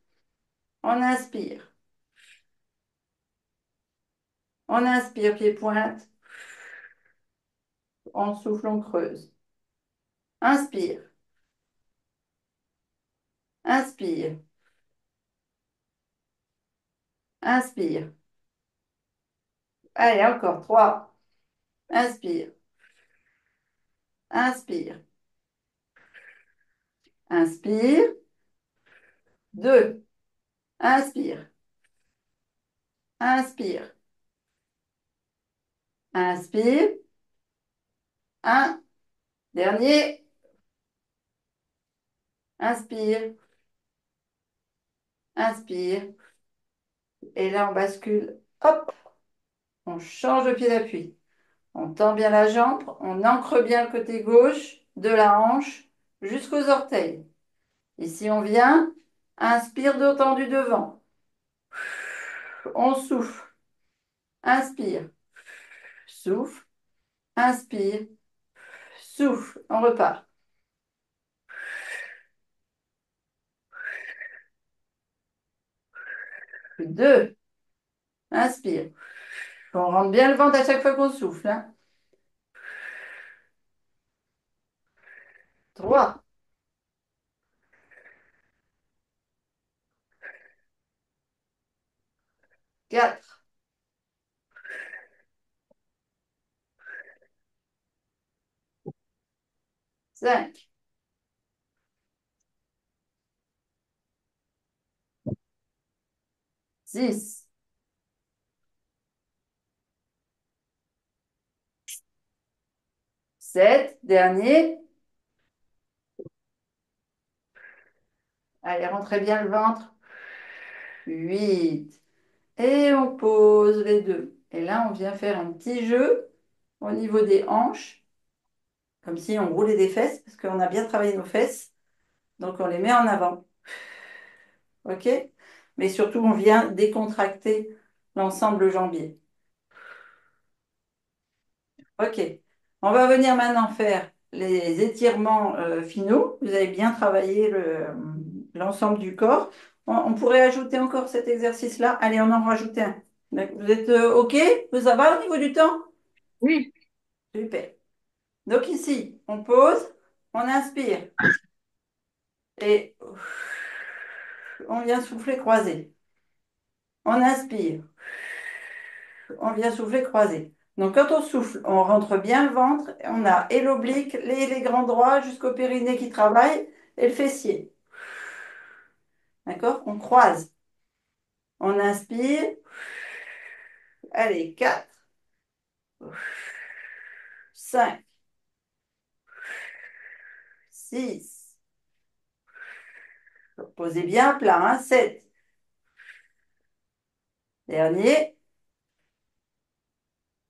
On inspire. On inspire, pied pointe. On souffle, on creuse. Inspire. Inspire. Inspire. Allez, encore 3. Inspire. Inspire. Inspire. 2. Inspire. Inspire. Inspire. Un. Dernier. Inspire. Inspire. Et là, on bascule. Hop. On change de pied d'appui. On tend bien la jambe, on ancre bien le côté gauche de la hanche jusqu'aux orteils. Ici, on vient, inspire, dos tendu devant. On souffle, inspire, souffle, inspire, souffle. On repart. 2, inspire. On rentre bien le ventre à chaque fois qu'on souffle, hein. 3, 4, 5, 6, 7, dernier. Allez, rentrez bien le ventre. 8. Et on pose les deux. Et là, on vient faire un petit jeu au niveau des hanches, comme si on roulait des fesses, parce qu'on a bien travaillé nos fesses. Donc, on les met en avant. OK? Mais surtout, on vient décontracter l'ensemble jambier. OK. On va venir maintenant faire les étirements finaux. Vous avez bien travaillé l'ensemble du corps. On pourrait ajouter encore cet exercice-là. Allez, on en rajoute un. Vous êtes OK? Ça va au niveau du temps? Oui, Super. Donc ici, on pose, on inspire et on vient souffler croiser. On inspire, on vient souffler croiser. Donc quand on souffle, on rentre bien le ventre, on a et l'oblique, les grands droits jusqu'au périnée qui travaille et le fessier. D'accord? On croise. On inspire. Allez, 4, 5, 6. Posez bien à plat, hein, 7. Dernier.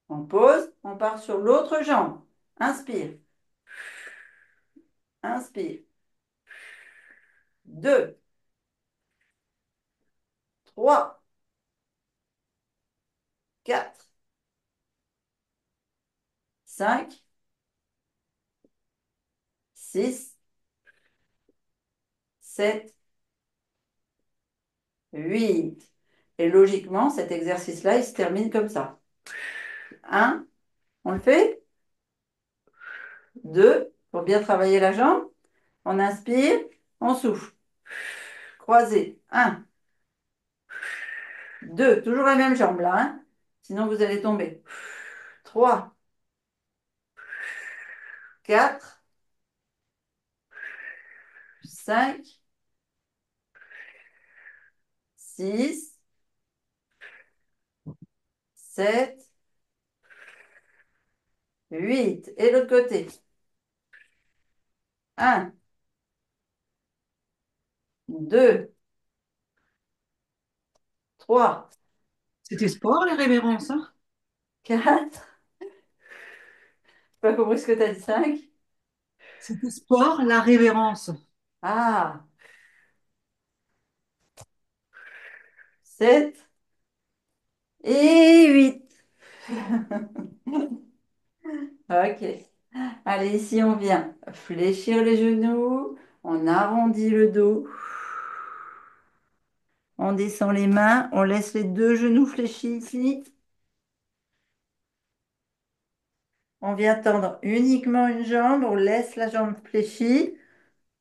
On pose, on part sur l'autre jambe. Inspire, inspire. 2, 3, 4, 5, 6, 7, 8. Et logiquement, cet exercice-là, il se termine comme ça. 1, on le fait. 2, pour bien travailler la jambe. On inspire, on souffle. Croisé. 1, 2, toujours la même jambe là, hein. Sinon, vous allez tomber. 3, 4, 5, 6, 7, 8. Et l'autre côté. 1, 2, 3, c'était sport, les révérences, hein. 4. Pas compris ce que tu as dit. 5. C'était sport, la révérence. Ah, 7 et 8. Ok. Allez, ici, on vient fléchir les genoux. On arrondit le dos. On descend les mains. On laisse les deux genoux fléchis ici. On vient tendre uniquement une jambe. On laisse la jambe fléchie.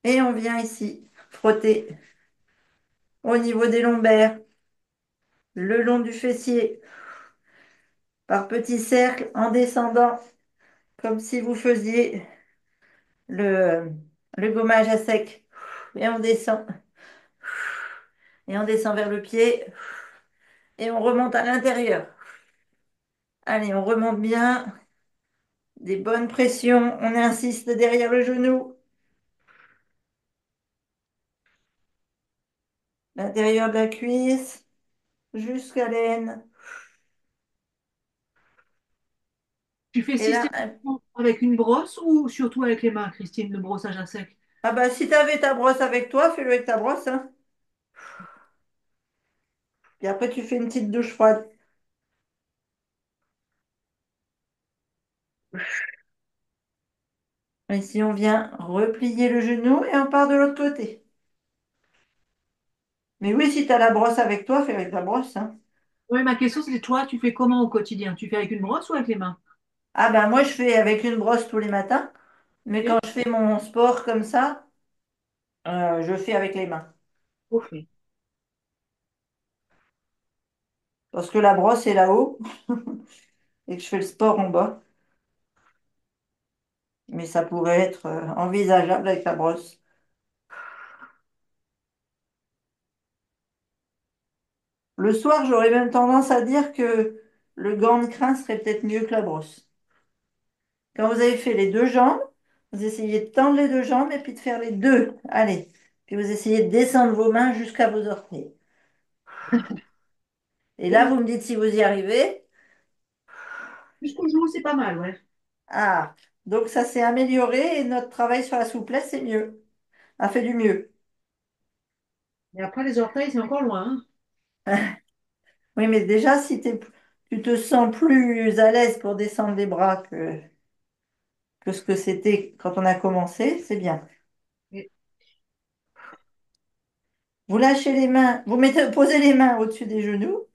Et on vient ici frotter au niveau des lombaires, le long du fessier, par petits cercles en descendant, comme si vous faisiez le gommage à sec. Et on descend. Et on descend vers le pied. Et on remonte à l'intérieur. Allez, on remonte bien. Des bonnes pressions. On insiste derrière le genou. L'intérieur de la cuisse. Jusqu'à l'aine. Tu fais Et là, systématiquement avec une brosse ou surtout avec les mains, Christine, le brossage à sec? ah bah si tu avais ta brosse avec toi, fais-le avec ta brosse, hein. Puis après, tu fais une petite douche froide. Ici, on vient replier le genou et on part de l'autre côté. Mais oui, si tu as la brosse avec toi, fais avec ta brosse, hein. Oui, ma question c'était toi, tu fais comment au quotidien? Tu fais avec une brosse ou avec les mains? Ah ben moi, je fais avec une brosse tous les matins. Mais quand Ok. je fais mon sport comme ça, je fais avec les mains. Ok. Parce que la brosse est là-haut et que je fais le sport en bas. Mais ça pourrait être envisageable avec la brosse. Le soir, j'aurais même tendance à dire que le gant de crin serait peut-être mieux que la brosse. Quand vous avez fait les deux jambes, vous essayez de tendre les deux jambes et puis de faire les deux. Allez. Puis vous essayez de descendre vos mains jusqu'à vos orteils. Et là, Oui, vous me dites si vous y arrivez. jusqu'au genou, c'est pas mal, ouais. Ah, donc ça s'est amélioré et notre travail sur la souplesse, c'est mieux. A fait du mieux. Et après, les orteils, c'est encore loin, hein. Oui, mais déjà, si tu te sens plus à l'aise pour descendre les bras que ce que c'était quand on a commencé, c'est bien. Et Vous lâchez les mains, posez les mains au-dessus des genoux,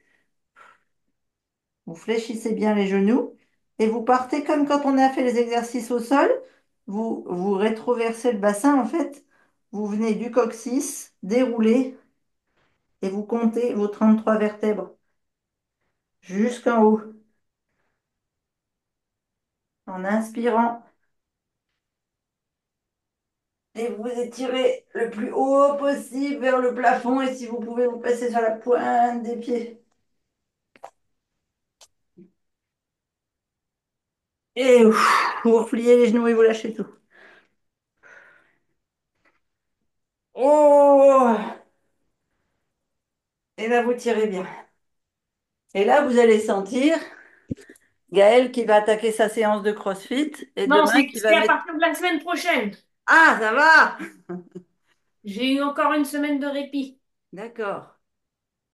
vous fléchissez bien les genoux et vous partez comme quand on a fait les exercices au sol. Vous rétroversez le bassin en fait. Vous venez du coccyx, déroulez et vous comptez vos 33 vertèbres jusqu'en haut en inspirant et vous étirez le plus haut possible vers le plafond et si vous pouvez vous passer sur la pointe des pieds. Et vous repliez les genoux et vous lâchez tout. Oh! Et là, vous tirez bien. Et là, vous allez sentir Gaël qui va attaquer sa séance de CrossFit et Non, demain c'est qui va c'est à mettre... partir de la semaine prochaine. Ah, ça va! J'ai eu encore une semaine de répit. D'accord.